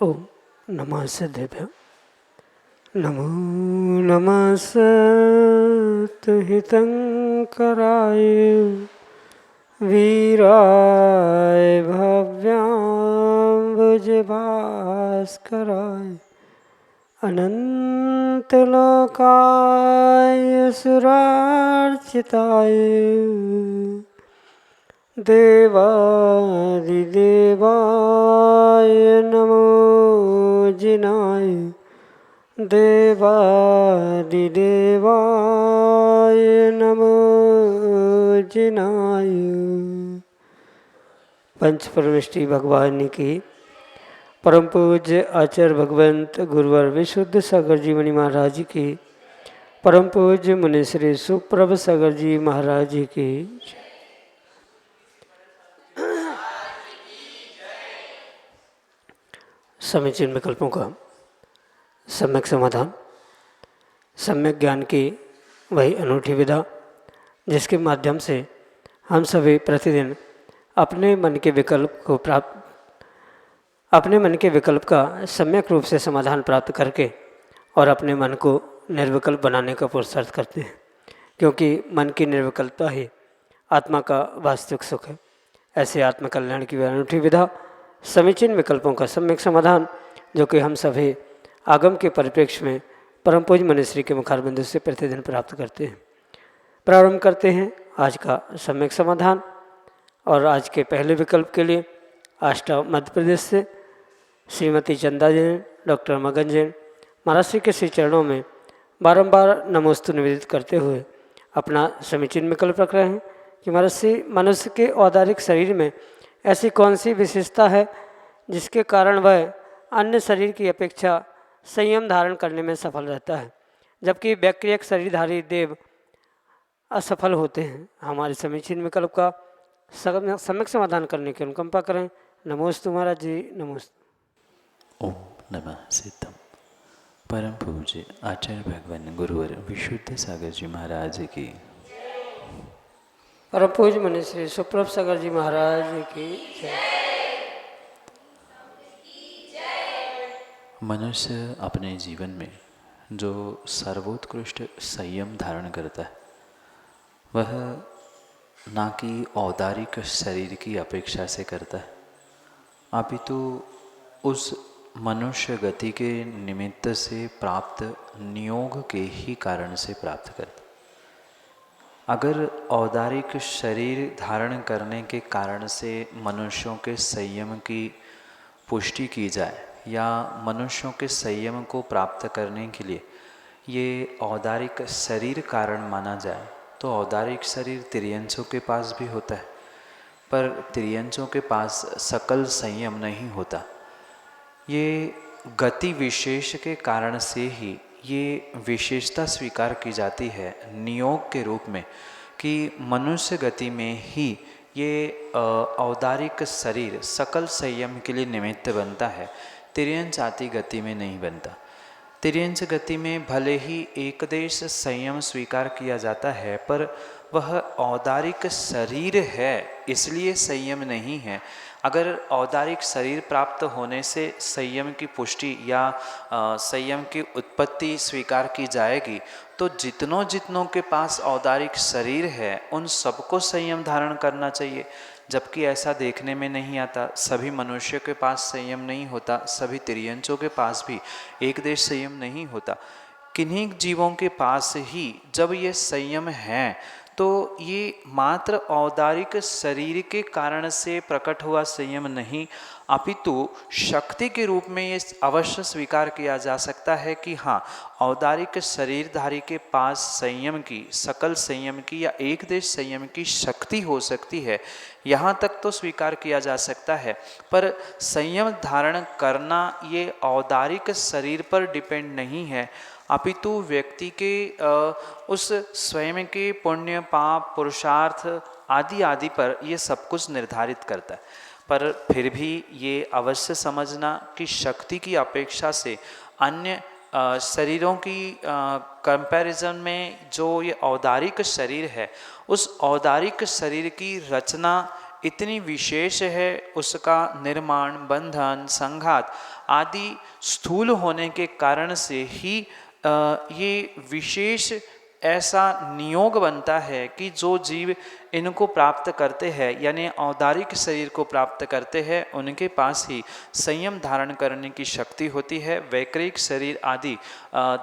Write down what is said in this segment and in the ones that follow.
ओम नमः सिद्धेभ्यो। नमो नमः सत्हितंकराय वीराय भव्याम्बुजभास्कराय अनंतलोकाय सुरार्चिताय देवादिदेवाय नमो जिनाय देवादिदेवाय नमो जिनाय। पंच परमेष्टि भगवान की परम पूज्य आचार्य भगवंत गुरुवर विशुद्ध सागर जी मुनि महाराज की परम पूज्य मुनि श्री सुप्रभ सागर जी महाराज की समीचीन विकल्पों का सम्यक समाधान, सम्यक ज्ञान की वही अनूठी विधा जिसके माध्यम से हम सभी प्रतिदिन अपने मन के विकल्प का सम्यक रूप से समाधान प्राप्त करके और अपने मन को निर्विकल्प बनाने का पुरुषार्थ करते हैं, क्योंकि मन की निर्विकल्पता ही आत्मा का वास्तविक सुख है। ऐसे आत्मकल्याण की अनूठी विधा समीचीन विकल्पों का सम्यक समाधान जो कि हम सभी आगम के परिप्रेक्ष्य में परम पूज्य मनुश्री के मुखारबिंदु से प्रतिदिन प्राप्त करते हैं। प्रारंभ करते हैं आज का सम्यक समाधान। और आज के पहले विकल्प के लिए आष्टा मध्य प्रदेश से श्रीमती चंदा जैन, डॉक्टर मगन जैन महाराज श्री के श्री चरणों में बारंबार नमोस्तु निवेदित करते हुए अपना समीचीन विकल्प रख रहे हैं कि महाराज श्री मनुष्य के औदारिक शरीर में ऐसी कौन सी विशेषता है जिसके कारण वह अन्य शरीर की अपेक्षा संयम धारण करने में सफल रहता है, जबकि व्यक्रियक शरीरधारी देव असफल होते हैं। हमारे समीचीन विकल्प का सम्यक समाधान करने की अनुकंपा करें। नमोस्तु महाराज जी, नमोस्तु। ओम नमः सिद्धम। परम पूज्य आचार्य भगवान गुरुवर विशुद्ध सागर जी महाराज की, परम पूज्य मुनि श्री सुप्रभ सागर जी महाराज की जय। मनुष्य अपने जीवन में जो सर्वोत्कृष्ट संयम धारण करता है वह ना कि औदारिक शरीर की अपेक्षा से करता है, अपितु उस मनुष्य गति के निमित्त से प्राप्त नियोग के ही कारण से प्राप्त करता। अगर औदारिक शरीर धारण करने के कारण से मनुष्यों के संयम की पुष्टि की जाए या मनुष्यों के संयम को प्राप्त करने के लिए ये औदारिक शरीर कारण माना जाए तो औदारिक शरीर तिर्यंसों के पास भी होता है, पर तिर्यंसों के पास सकल संयम नहीं होता। ये गति विशेष के कारण से ही ये विशेषता स्वीकार की जाती है नियोग के रूप में कि मनुष्य गति में ही ये औदारिक शरीर सकल संयम के लिए निमित्त बनता है, तिर्यंस आदि गति में नहीं बनता। तिर्यंस गति में भले ही एकदेश संयम स्वीकार किया जाता है, पर वह औदारिक शरीर है इसलिए संयम नहीं है। अगर औदारिक शरीर प्राप्त होने से संयम की पुष्टि या संयम की उत्पत्ति स्वीकार की जाएगी तो जितनों के पास औदारिक शरीर है उन सबको संयम धारण करना चाहिए, जबकि ऐसा देखने में नहीं आता। सभी मनुष्य के पास संयम नहीं होता, सभी तिर्यंसों के पास भी एक देश संयम नहीं होता। किन्हीं जीवों के पास ही जब ये संयम है तो ये मात्र औदारिक शरीर के कारण से प्रकट हुआ संयम नहीं, अपितु शक्ति के रूप में ये अवश्य स्वीकार किया जा सकता है कि हाँ, औदारिक शरीरधारी के पास संयम की, सकल संयम की या एक देश संयम की शक्ति हो सकती है, यहाँ तक तो स्वीकार किया जा सकता है। पर संयम धारण करना ये औदारिक शरीर पर डिपेंड नहीं है, अपितु व्यक्ति के उस स्वयं के पुण्य पाप पुरुषार्थ आदि पर ये सब कुछ निर्धारित करता है। पर फिर भी ये अवश्य समझना कि शक्ति की अपेक्षा से अन्य शरीरों की कंपैरिजन में जो ये औदारिक शरीर है उस औदारिक शरीर की रचना इतनी विशेष है, उसका निर्माण, बंधन, संघात आदि स्थूल होने के कारण से ही ये विशेष ऐसा नियोग बनता है कि जो जीव इनको प्राप्त करते हैं, यानी औदारिक शरीर को प्राप्त करते हैं, उनके पास ही संयम धारण करने की शक्ति होती है। वैकृतिक शरीर आदि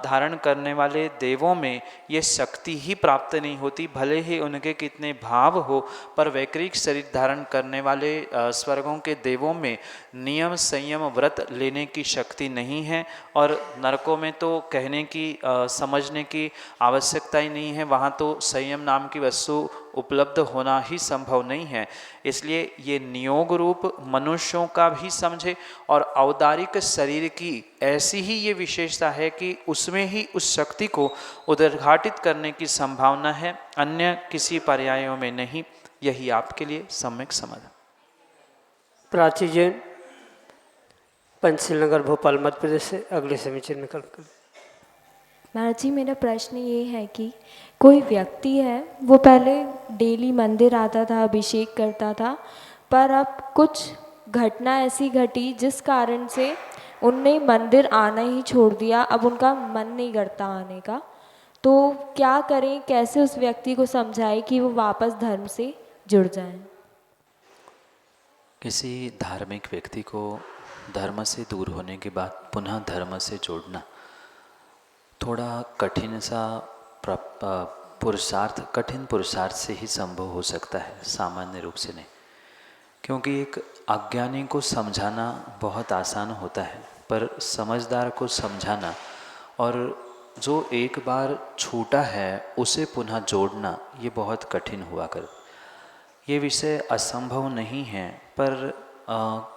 धारण करने वाले देवों में ये शक्ति ही प्राप्त नहीं होती, भले ही उनके कितने भाव हो, पर वैकृतिक शरीर धारण करने वाले स्वर्गों के देवों में नियम, संयम, व्रत लेने की शक्ति नहीं है। और नरकों में तो कहने की समझने की आवश्यकता ही नहीं है, वहाँ तो संयम नाम की वस्तु उपलब्ध होना ही संभव नहीं है। इसलिए ये नियोग रूप मनुष्यों का भी समझे, और औदारिक शरीर की ऐसी ही ये विशेषता है कि उसमें ही उस शक्ति को उद्घाटित करने की संभावना है, अन्य किसी पर्यायों में नहीं। यही आपके लिए सम्यक समझ। प्राची जैन, पंचशील नगर, भोपाल, मध्य प्रदेश से अगले समीचीन में कल्पना। महाराज जी, मेरा प्रश्न ये है कि कोई व्यक्ति है, वो पहले डेली मंदिर आता था, अभिषेक करता था, पर अब कुछ घटना ऐसी घटी जिस कारण से उनने मंदिर आना ही छोड़ दिया, अब उनका मन नहीं करता आने का। तो क्या करें, कैसे उस व्यक्ति को समझाएं कि वो वापस धर्म से जुड़ जाएं? किसी धार्मिक व्यक्ति को धर्म से दूर होने के बाद पुनः धर्म से जोड़ना थोड़ा कठिन पुरुषार्थ से ही संभव हो सकता है, सामान्य रूप से नहीं। क्योंकि एक अज्ञानी को समझाना बहुत आसान होता है, पर समझदार को समझाना और जो एक बार छूटा है उसे पुनः जोड़ना, ये बहुत कठिन हुआ कर। ये विषय असंभव नहीं है, पर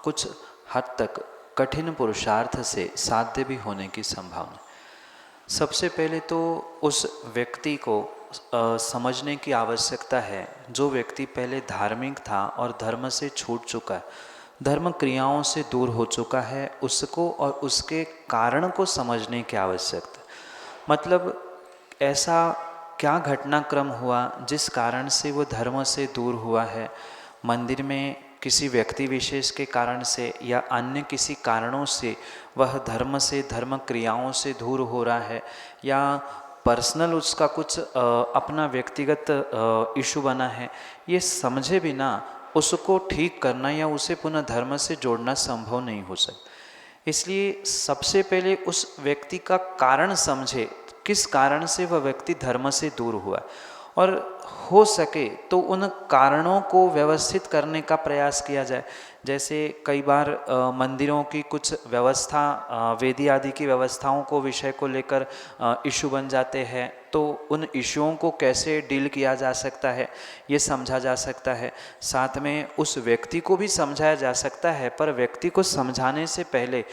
कुछ हद तक कठिन पुरुषार्थ से साध्य भी होने की संभावना। सबसे पहले तो उस व्यक्ति को समझने की आवश्यकता है, जो व्यक्ति पहले धार्मिक था और धर्म से छूट चुका है, धर्म क्रियाओं से दूर हो चुका है, उसको और उसके कारण को समझने की आवश्यकता। मतलब ऐसा क्या घटनाक्रम हुआ जिस कारण से वो धर्म से दूर हुआ है। मंदिर में किसी व्यक्ति विशेष के कारण से या अन्य किसी कारणों से वह धर्म से, धर्म क्रियाओं से दूर हो रहा है, या पर्सनल उसका कुछ अपना व्यक्तिगत इशू बना है, ये समझे बिना उसको ठीक करना या उसे पुनः धर्म से जोड़ना संभव नहीं हो सकता। इसलिए सबसे पहले उस व्यक्ति का कारण समझे, किस कारण से वह व्यक्ति धर्म से दूर हुआ, और हो सके तो उन कारणों को व्यवस्थित करने का प्रयास किया जाए। जैसे कई बार मंदिरों की कुछ व्यवस्था, वेदी आदि की व्यवस्थाओं को विषय को लेकर इशू बन जाते हैं, तो उन इशुओं को कैसे डील किया जा सकता है ये समझा जा सकता है। साथ में उस व्यक्ति को भी समझाया जा सकता है, पर व्यक्ति को समझाने से पहले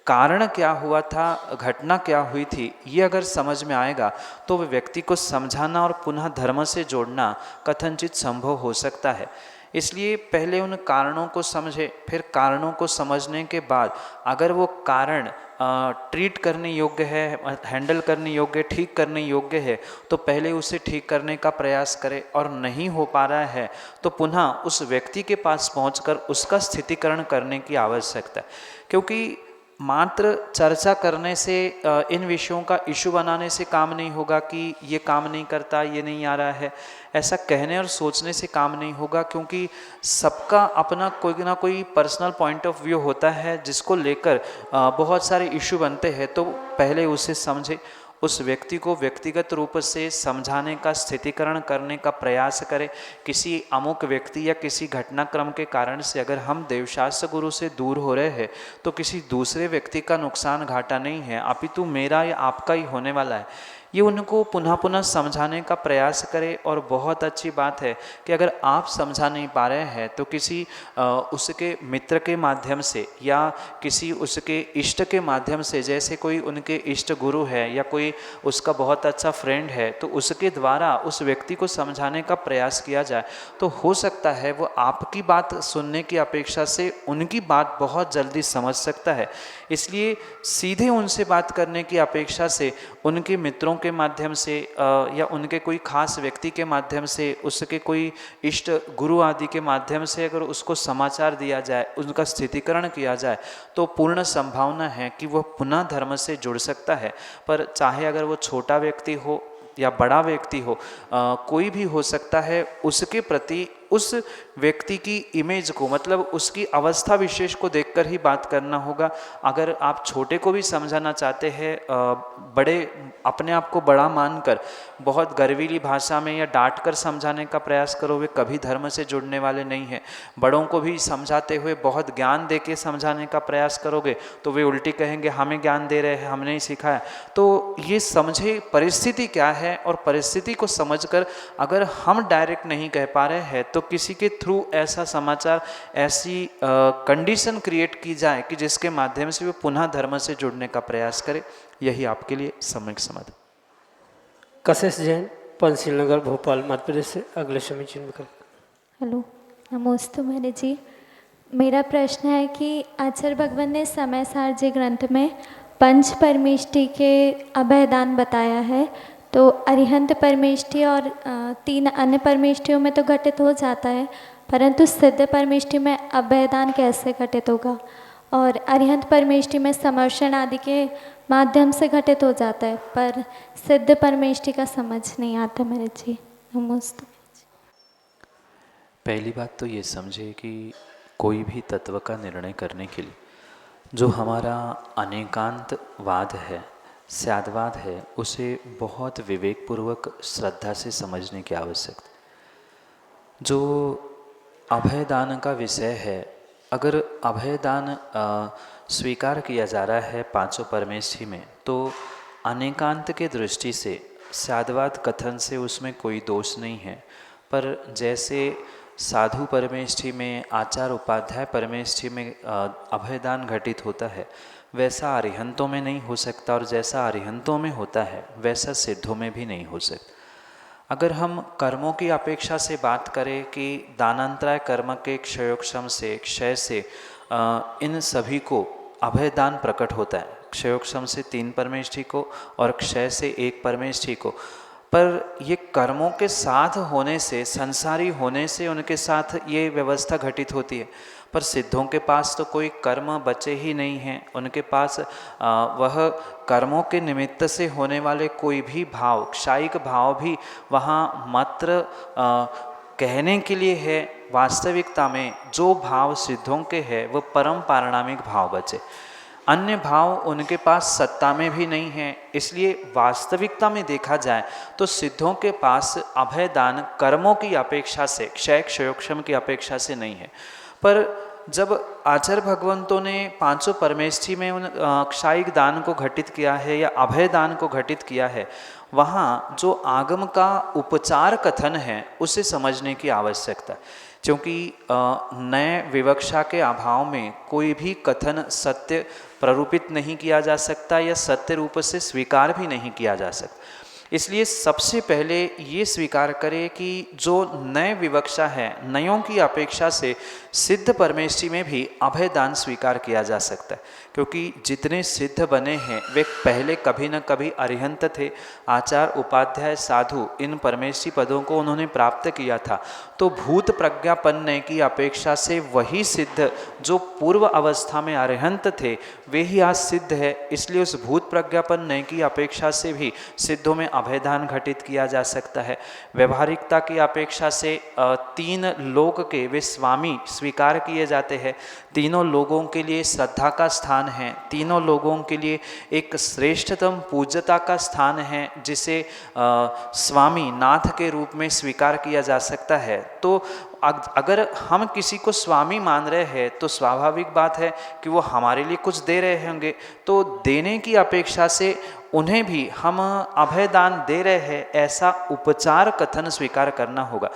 कारण क्या हुआ था, घटना क्या हुई थी, ये अगर समझ में आएगा तो वह व्यक्ति को समझाना और पुनः धर्म से जोड़ना कथनचित संभव हो सकता है। इसलिए पहले उन कारणों को समझे, फिर कारणों को समझने के बाद अगर वो कारण ट्रीट करने योग्य है, हैंडल करने योग्य, ठीक करने योग्य है, तो पहले उसे ठीक करने का प्रयास करें। और नहीं हो पा रहा है तो पुनः उस व्यक्ति के पास पहुंचकर उसका स्थितिकरण करने की आवश्यकता है। क्योंकि मात्र चर्चा करने से, इन विषयों का इशू बनाने से काम नहीं होगा कि ये काम नहीं करता, ये नहीं आ रहा है, ऐसा कहने और सोचने से काम नहीं होगा। क्योंकि सबका अपना कोई ना कोई पर्सनल पॉइंट ऑफ व्यू होता है जिसको लेकर बहुत सारे इशू बनते हैं। तो पहले उसे समझे, उस व्यक्ति को व्यक्तिगत रूप से समझाने का, स्थितिकरण करने का प्रयास करें। किसी अमुक व्यक्ति या किसी घटनाक्रम के कारण से अगर हम देवशास्त्र गुरु से दूर हो रहे हैं तो किसी दूसरे व्यक्ति का नुकसान घाटा नहीं है, अपितु मेरा या आपका ही होने वाला है। ये उनको पुनः पुनः समझाने का प्रयास करें। और बहुत अच्छी बात है कि अगर आप समझा नहीं पा रहे हैं तो किसी उसके मित्र के माध्यम से या किसी उसके इष्ट के माध्यम से, जैसे कोई उनके इष्ट गुरु है या कोई उसका बहुत अच्छा फ्रेंड है, तो उसके द्वारा उस व्यक्ति को समझाने का प्रयास किया जाए तो हो सकता है वो आपकी बात सुनने की अपेक्षा से उनकी बात बहुत जल्दी समझ सकता है। इसलिए सीधे उनसे बात करने की अपेक्षा से उनके मित्रों के माध्यम से या उनके कोई खास व्यक्ति के माध्यम से, उसके कोई इष्ट गुरु आदि के माध्यम से अगर उसको समाचार दिया जाए, उनका स्थितिकरण किया जाए, तो पूर्ण संभावना है कि वह पुनः धर्म से जुड़ सकता है। पर चाहे अगर वो छोटा व्यक्ति हो या बड़ा व्यक्ति हो, कोई भी हो सकता है, उसके प्रति उस व्यक्ति की इमेज को, मतलब उसकी अवस्था विशेष को देखकर ही बात करना होगा। अगर आप छोटे को भी समझाना चाहते हैं, बड़े अपने आप को बड़ा मानकर बहुत गर्वीली भाषा में या डांट कर समझाने का प्रयास करो, वे कभी धर्म से जुड़ने वाले नहीं हैं। बड़ों को भी समझाते हुए बहुत ज्ञान दे के समझाने का प्रयास करोगे तो वे उल्टी कहेंगे हमें ज्ञान दे रहे हैं, हमने ही सिखाया। तो ये समझे परिस्थिति क्या है, और परिस्थिति को समझकर अगर हम डायरेक्ट नहीं कह पा रहे हैं तो किसी के थ्रू ऐसा समाचार, ऐसी कंडीशन क्रिएट की जाए कि जिसके माध्यम से वो पुनः धर्म से जुड़ने का प्रयास करे। यही आपके लिए सम्यक समाधान। कशिश जैन, पंचशील नगर, भोपाल, मध्य प्रदेश से अगले समीचीन विकल्प। हेलो, नमोस्तु महाराज जी। मेरा प्रश्न है कि आचार्य भगवान ने समय सार जी ग्रंथ में पंच परमेष्टि के अभयदान बताया है, तो अरिहंत परमेष्टि और 3 अन्य परमेष्टियों में तो घटित हो जाता है, परंतु सिद्ध परमेष्टि में अभयदान कैसे घटित होगा? और अरिहंत परमेष्टि में समर्षण आदि के माध्यम से घटित हो जाता है, पर सिद्ध परमेष्टि का समझ नहीं आता मेरे जी। नमस्ते। पहली बात तो ये समझे कि कोई भी तत्व का निर्णय करने के लिए जो हमारा अनेकांतवाद है, स्यादवाद है, उसे बहुत विवेकपूर्वक श्रद्धा से समझने की आवश्यकता। जो अभयदान का विषय है, अगर अभयदान स्वीकार किया जा रहा है पांचों परमेष्ठि में, तो अनेकांत के दृष्टि से स्यादवाद कथन से उसमें कोई दोष नहीं है। पर जैसे साधु परमेष्ठि में, आचार उपाध्याय परमेष्ठि में अभयदान घटित होता है, वैसा अरिहंतों में नहीं हो सकता, और जैसा अरिहंतों में होता है वैसा सिद्धों में भी नहीं हो सकता। अगर हम कर्मों की अपेक्षा से बात करें कि दानांतराय कर्म के क्षयोक्षम से, क्षय से इन सभी को अभयदान प्रकट होता है। क्षयोक्षम से 3 परमेष्ठि को और क्षय से 1 परमेष्ठि को। पर ये कर्मों के साथ होने से, संसारी होने से उनके साथ ये व्यवस्था घटित होती है। पर सिद्धों के पास तो कोई कर्म बचे ही नहीं हैं। उनके पास वह कर्मों के निमित्त से होने वाले कोई भी भाव, क्षायिक भाव भी वहाँ मात्र कहने के लिए है। वास्तविकता में जो भाव सिद्धों के हैं वह परम पारिणामिक भाव बचे, अन्य भाव उनके पास सत्ता में भी नहीं है। इसलिए वास्तविकता में देखा जाए तो सिद्धों के पास अभयदान कर्मों की अपेक्षा से, क्षय क्षयोक्षम की अपेक्षा से नहीं है। पर जब आचार्य भगवंतों ने पांचों परमेष्ठि में उन क्षायिक दान को घटित किया है या अभय दान को घटित किया है, वहाँ जो आगम का उपचार कथन है उसे समझने की आवश्यकता है। क्योंकि नए विवक्षा के अभाव में कोई भी कथन सत्य प्ररूपित नहीं किया जा सकता या सत्य रूप से स्वीकार भी नहीं किया जा सकता। इसलिए सबसे पहले ये स्वीकार करें कि जो नए विवक्षा है, नयों की अपेक्षा से सिद्ध परमेष्ठि में भी अभयदान स्वीकार किया जा सकता है। क्योंकि जितने सिद्ध बने हैं वे पहले कभी न कभी अरिहंत थे। आचार उपाध्याय साधु इन परमेष्ठि पदों को उन्होंने प्राप्त किया था। तो भूत प्रज्ञापन्न की अपेक्षा से वही सिद्ध जो पूर्व अवस्था में अरिहंत थे वे ही आज सिद्ध है। इसलिए उस भूत प्रज्ञापन्न की अपेक्षा से भी सिद्धों में अभयदान घटित किया जा सकता है। व्यवहारिकता की अपेक्षा से 3 लोक के वे स्वामी स्वीकार किए जाते हैं। तीनों लोगों के लिए श्रद्धा का स्थान है, तीनों लोगों के लिए एक श्रेष्ठतम पूज्यता का स्थान है जिसे स्वामी नाथ के रूप में स्वीकार किया जा सकता है। तो अगर हम किसी को स्वामी मान रहे हैं तो स्वाभाविक बात है कि वो हमारे लिए कुछ दे रहे होंगे। तो देने की अपेक्षा से उन्हें भी हम अभयदान दे रहे हैं ऐसा उपचार कथन स्वीकार करना होगा।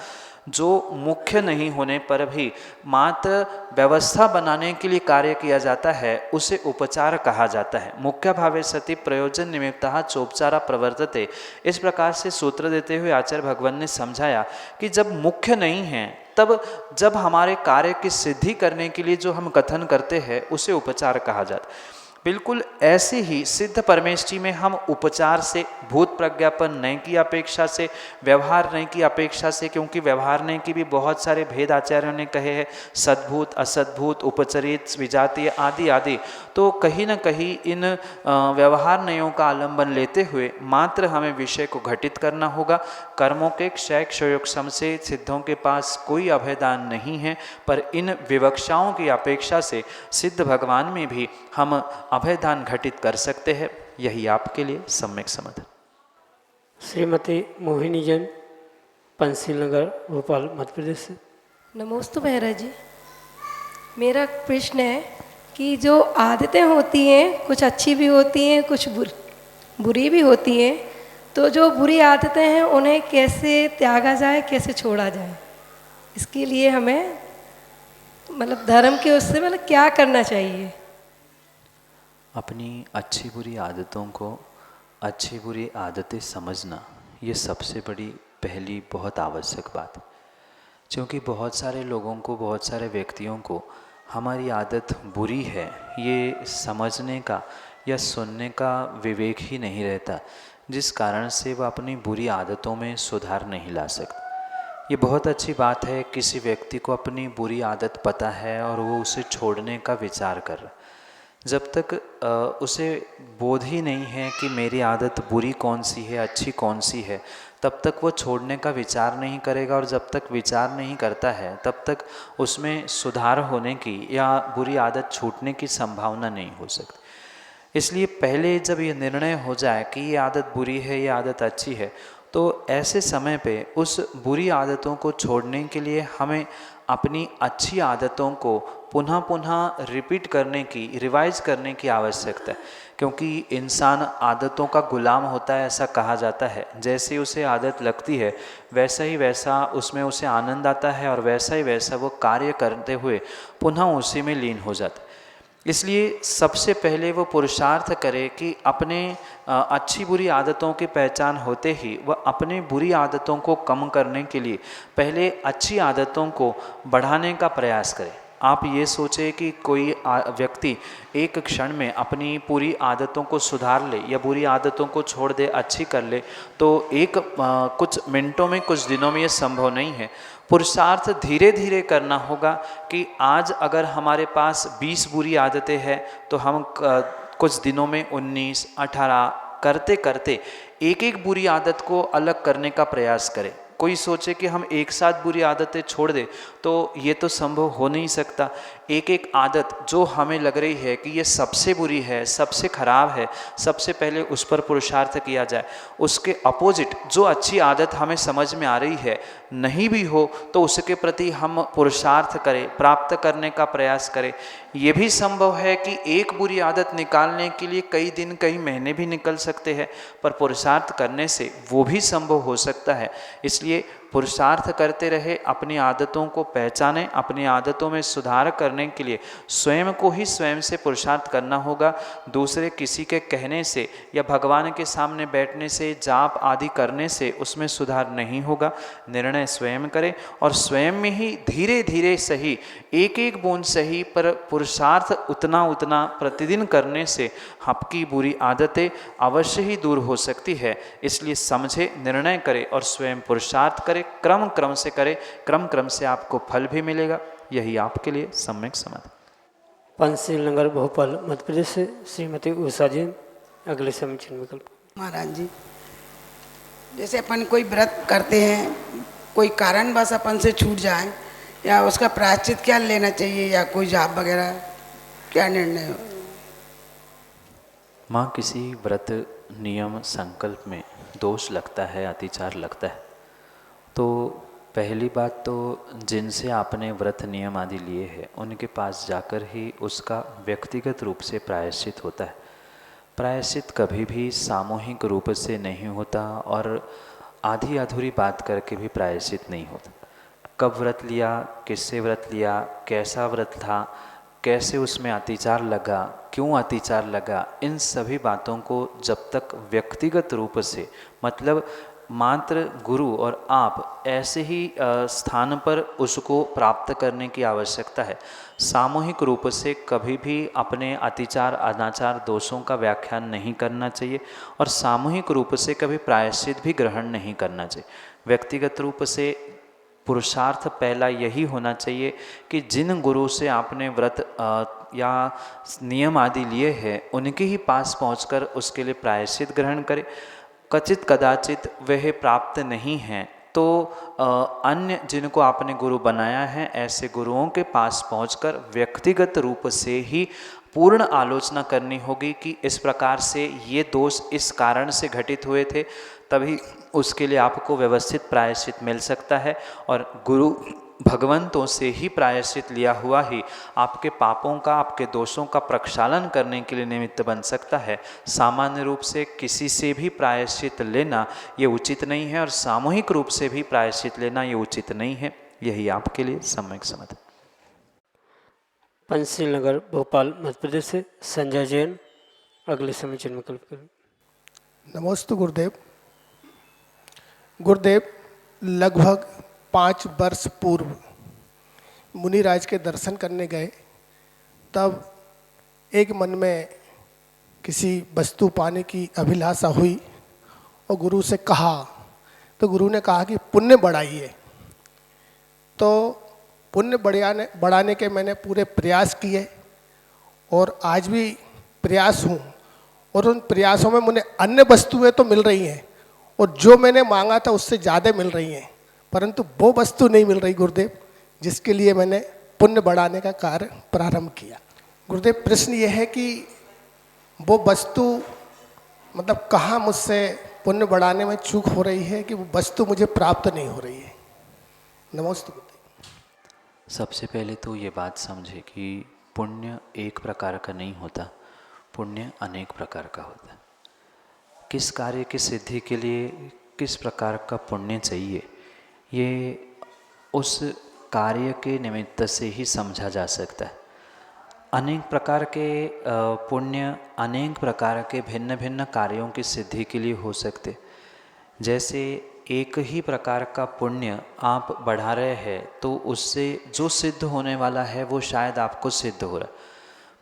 जो मुख्य नहीं होने पर भी मात्र व्यवस्था बनाने के लिए कार्य किया जाता है उसे उपचार कहा जाता है। मुख्य भावे सति प्रयोजन निमित्तः चोपचारा प्रवर्तते। इस प्रकार से सूत्र देते हुए आचार्य भगवान ने समझाया कि जब मुख्य नहीं है तब जब हमारे कार्य की सिद्धि करने के लिए जो हम कथन करते हैं उसे उपचार कहा जाता है। बिल्कुल ऐसे ही सिद्ध परमेष्ठी में हम उपचार से, भूत प्रज्ञापन नय की अपेक्षा से, व्यवहार नय की अपेक्षा से, क्योंकि व्यवहार नय की भी बहुत सारे भेद आचार्यों ने कहे हैं, सद्भूत, असद्भूत, उपचरित, विजातीय आदि आदि। तो कहीं न कहीं इन व्यवहार नयों का आलंबन लेते हुए मात्र हमें विषय को घटित करना होगा। कर्मों के क्षय क्षयोक्षम से सिद्धों के पास कोई अभयदान नहीं है, पर इन विवक्षाओं की अपेक्षा से सिद्ध भगवान में भी हम अभयदान घटित कर सकते हैं। यही आपके लिए सम्यक समाधान। श्रीमती मोहिनी जैन, पंसील नगर, भोपाल, मध्य प्रदेश से। नमोस्तु महाराज जी, मेरा प्रश्न है कि जो आदतें होती हैं कुछ अच्छी भी होती हैं, कुछ बुरी भी होती हैं, तो जो बुरी आदतें हैं उन्हें कैसे त्यागा जाए, कैसे छोड़ा जाए, इसके लिए हमें मतलब धर्म के उससे मतलब क्या करना चाहिए? अपनी अच्छी बुरी आदतों को अच्छी बुरी आदतें समझना, ये सबसे बड़ी पहली बहुत आवश्यक बात है। क्योंकि बहुत सारे लोगों को, बहुत सारे व्यक्तियों को हमारी आदत बुरी है ये समझने का या सुनने का विवेक ही नहीं रहता, जिस कारण से वह अपनी बुरी आदतों में सुधार नहीं ला सकता। ये बहुत अच्छी बात है, किसी व्यक्ति को अपनी बुरी आदत पता है और वो उसे छोड़ने का विचार कर रहा। जब तक उसे बोध ही नहीं है कि मेरी आदत बुरी कौन सी है, अच्छी कौन सी है, तब तक वो छोड़ने का विचार नहीं करेगा। और जब तक विचार नहीं करता है तब तक उसमें सुधार होने की या बुरी आदत छूटने की संभावना नहीं हो सकती। इसलिए पहले जब ये निर्णय हो जाए कि ये आदत बुरी है, ये आदत अच्छी है, तो ऐसे समय पे उस बुरी आदतों को छोड़ने के लिए हमें अपनी अच्छी आदतों को पुनः पुनः रिपीट करने की, रिवाइज करने की आवश्यकता है। क्योंकि इंसान आदतों का गुलाम होता है, ऐसा कहा जाता है। जैसे उसे आदत लगती है वैसा ही वैसा उसमें उसे आनंद आता है और वैसा ही वैसा वो कार्य करते हुए पुनः उसी में लीन हो जाता है। इसलिए सबसे पहले वो पुरुषार्थ करे कि अपने अच्छी बुरी आदतों की पहचान होते ही वह अपने बुरी आदतों को कम करने के लिए पहले अच्छी आदतों को बढ़ाने का प्रयास करे। आप ये सोचे कि कोई व्यक्ति एक क्षण में अपनी पूरी आदतों को सुधार ले या बुरी आदतों को छोड़ दे, अच्छी कर ले, तो कुछ मिनटों में, कुछ दिनों में ये संभव नहीं है। पुरुषार्थ धीरे धीरे करना होगा कि आज अगर हमारे पास 20 बुरी आदतें हैं तो हम कुछ दिनों में 19, 18 करते करते एक एक बुरी आदत को अलग करने का प्रयास करें। कोई सोचे कि हम एक साथ बुरी आदतें छोड़ दें तो ये तो संभव हो नहीं सकता। एक एक आदत जो हमें लग रही है कि ये सबसे बुरी है, सबसे खराब है, सबसे पहले उस पर पुरुषार्थ किया जाए। उसके अपोजिट जो अच्छी आदत हमें समझ में आ रही है, नहीं भी हो तो उसके प्रति हम पुरुषार्थ करें, प्राप्त करने का प्रयास करें। ये भी संभव है कि एक बुरी आदत निकालने के लिए कई दिन, कई महीने भी निकल सकते हैं, पर पुरुषार्थ करने से वो भी संभव हो सकता है। इसलिए पुरुषार्थ करते रहे, अपनी आदतों को पहचानें, अपनी आदतों में सुधार करने के लिए स्वयं को ही स्वयं से पुरुषार्थ करना होगा। दूसरे किसी के कहने से या भगवान के सामने बैठने से, जाप आदि करने से उसमें सुधार नहीं होगा। निर्णय स्वयं करें और स्वयं में ही धीरे धीरे सही, एक एक बूंद सही, पर पुरुषार्थ उतना उतना प्रतिदिन करने से आपकी बुरी आदतें अवश्य ही दूर हो सकती है। इसलिए समझे, निर्णय करें और स्वयं पुरुषार्थ करें, क्रम क्रम से करें, क्रम क्रम से आपको फल भी मिलेगा। यही आपके लिए सम्यक समाधान। पंसील नगर, भोपाल, मध्य प्रदेश से श्रीमती उषा जैन, अगले समीक्षण विकल्प। महाराज जी, जैसे अपन कोई व्रत करते हैं, कोई कारणवश अपन से छूट जाए, या उसका प्रायश्चित क्या लेना चाहिए, या कोई जाप वगैरह क्या निर्णय हो? माँ, किसी व्रत नियम संकल्प में दोष लगता है, अतिचार लगता है, तो पहली बात तो जिनसे आपने व्रत नियम आदि लिए हैं उनके पास जाकर ही उसका व्यक्तिगत रूप से प्रायश्चित होता है। प्रायश्चित कभी भी सामूहिक रूप से नहीं होता और आधी अधूरी बात करके भी प्रायश्चित नहीं होता। कब व्रत लिया, किससे व्रत लिया, कैसा व्रत था, कैसे उसमें अतिचार लगा, क्यों अतिचार लगा, इन सभी बातों को जब तक व्यक्तिगत रूप से, मतलब मात्र गुरु और आप ऐसे ही स्थान पर उसको प्राप्त करने की आवश्यकता है। सामूहिक रूप से कभी भी अपने अतिचार अनाचार दोषों का व्याख्यान नहीं करना चाहिए और सामूहिक रूप से कभी प्रायश्चित भी ग्रहण नहीं करना चाहिए। व्यक्तिगत रूप से पुरुषार्थ पहला यही होना चाहिए कि जिन गुरु से आपने व्रत या नियम आदि लिए हैं उनके ही पास पहुंचकर उसके लिए प्रायश्चित ग्रहण करें। कचित कदाचित वह प्राप्त नहीं हैं तो अन्य जिनको आपने गुरु बनाया है ऐसे गुरुओं के पास पहुंचकर व्यक्तिगत रूप से ही पूर्ण आलोचना करनी होगी कि इस प्रकार से ये दोष इस कारण से घटित हुए थे, तभी उसके लिए आपको व्यवस्थित प्रायश्चित मिल सकता है। और गुरु भगवंतों से ही प्रायश्चित लिया हुआ ही आपके पापों का आपके दोषों का प्रक्षालन करने के लिए निमित्त बन सकता है। सामान्य रूप से किसी से भी प्रायश्चित लेना ये उचित नहीं है और सामूहिक रूप से भी प्रायश्चित लेना ये उचित नहीं है। यही आपके लिए सम्यक समझ। पंचशील नगर भोपाल मध्य प्रदेश से संजय जैन अगले समीचन में कल्प करें। नमोस्तु गुरुदेव। गुरुदेव, लगभग 5 वर्ष पूर्व मुनिराज के दर्शन करने गए, तब एक मन में किसी वस्तु पाने की अभिलाषा हुई और गुरु से कहा, तो गुरु ने कहा कि पुण्य बढ़ाइए। तो पुण्य बढ़ाने के मैंने पूरे प्रयास किए और आज भी प्रयास हूँ, और उन प्रयासों में मुझे अन्य वस्तुएं तो मिल रही हैं और जो मैंने मांगा था उससे ज़्यादा मिल रही हैं, परंतु वो वस्तु नहीं मिल रही गुरुदेव, जिसके लिए मैंने पुण्य बढ़ाने का कार्य प्रारंभ किया। गुरुदेव, प्रश्न ये है कि वो वस्तु मतलब कहाँ मुझसे पुण्य बढ़ाने में चूक हो रही है कि वो वस्तु मुझे प्राप्त नहीं हो रही है। नमस्ते गुरुदेव। सबसे पहले तो ये बात समझे कि पुण्य एक प्रकार का नहीं होता, पुण्य अनेक प्रकार का होता है। किस कार्य की सिद्धि के लिए किस प्रकार का पुण्य चाहिए, ये उस कार्य के निमित्त से ही समझा जा सकता है। अनेक प्रकार के पुण्य अनेक प्रकार के भिन्न भिन्न कार्यों की सिद्धि के लिए हो सकते। जैसे एक ही प्रकार का पुण्य आप बढ़ा रहे हैं तो उससे जो सिद्ध होने वाला है वो शायद आपको सिद्ध हो रहा है,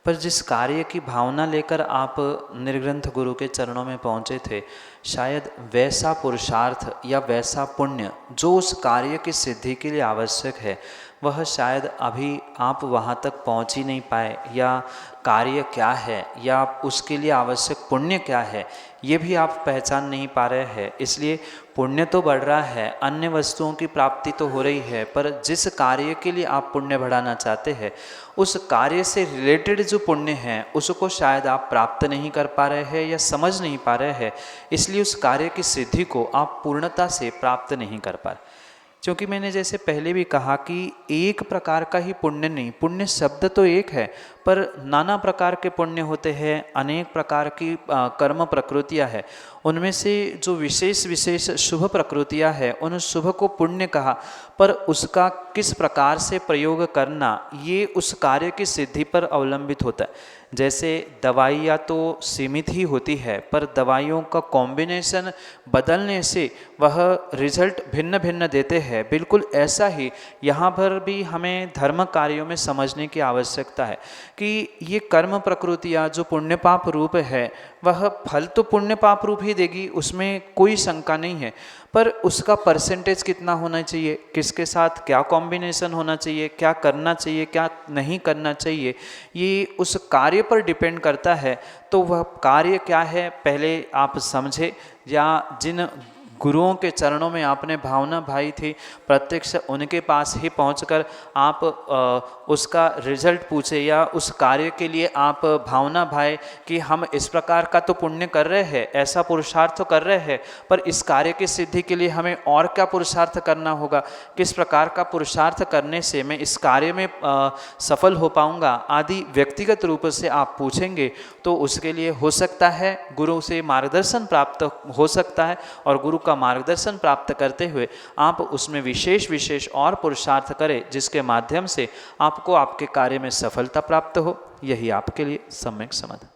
पर जिस कार्य की भावना लेकर आप निर्ग्रंथ गुरु के चरणों में पहुँचे थे, शायद वैसा पुरुषार्थ या वैसा पुण्य जो उस कार्य की सिद्धि के लिए आवश्यक है वह शायद अभी आप वहाँ तक पहुँच ही नहीं पाए, या कार्य क्या है या उसके लिए आवश्यक पुण्य क्या है ये भी आप पहचान नहीं पा रहे हैं। इसलिए पुण्य तो बढ़ रहा है, अन्य वस्तुओं की प्राप्ति तो हो रही है, पर जिस कार्य के लिए आप पुण्य बढ़ाना चाहते हैं उस कार्य से रिलेटेड जो पुण्य है उसको शायद आप प्राप्त नहीं कर पा रहे हैं या समझ नहीं पा रहे हैं, इसलिए उस कार्य की सिद्धि को आप पूर्णता से प्राप्त नहीं कर पा रहे। क्योंकि मैंने जैसे पहले भी कहा कि एक प्रकार का ही पुण्य नहीं, पुण्य शब्द तो एक है पर नाना प्रकार के पुण्य होते हैं, अनेक प्रकार की कर्म प्रकृतियां हैं। उनमें से जो विशेष विशेष शुभ प्रकृतियां हैं उन शुभ को पुण्य कहा, पर उसका किस प्रकार से प्रयोग करना ये उस कार्य की सिद्धि पर अवलंबित होता है। जैसे दवाइयाँ तो सीमित ही होती है, पर दवाइयों का कॉम्बिनेशन बदलने से वह रिजल्ट भिन्न भिन्न देते हैं। बिल्कुल ऐसा ही यहाँ पर भी हमें धर्म कार्यों में समझने की आवश्यकता है कि ये कर्म प्रकृतियाँ जो पुण्य पाप रूप है वह फल तो पुण्य पाप रूप ही देगी, उसमें कोई शंका नहीं है, पर उसका परसेंटेज कितना होना चाहिए, किसके साथ क्या कॉम्बिनेशन होना चाहिए, क्या करना चाहिए क्या नहीं करना चाहिए, ये उस कार्य पर डिपेंड करता है। तो वह कार्य क्या है पहले आप समझे, या जिन गुरुओं के चरणों में आपने भावना भाई थी प्रत्यक्ष उनके पास ही पहुंचकर आप उसका रिजल्ट पूछे, या उस कार्य के लिए आप भावना भाई कि हम इस प्रकार का तो पुण्य कर रहे हैं, ऐसा पुरुषार्थ तो कर रहे हैं, पर इस कार्य की सिद्धि के लिए हमें और क्या पुरुषार्थ करना होगा, किस प्रकार का पुरुषार्थ करने से मैं इस कार्य में सफल हो पाऊंगा आदि व्यक्तिगत रूप से आप पूछेंगे तो उसके लिए हो सकता है गुरु से मार्गदर्शन प्राप्त हो सकता है, और गुरु का मार्गदर्शन प्राप्त करते हुए आप उसमें विशेष विशेष और पुरुषार्थ करें जिसके माध्यम से आपको आपके कार्य में सफलता प्राप्त हो। यही आपके लिए सम्यक समाधान।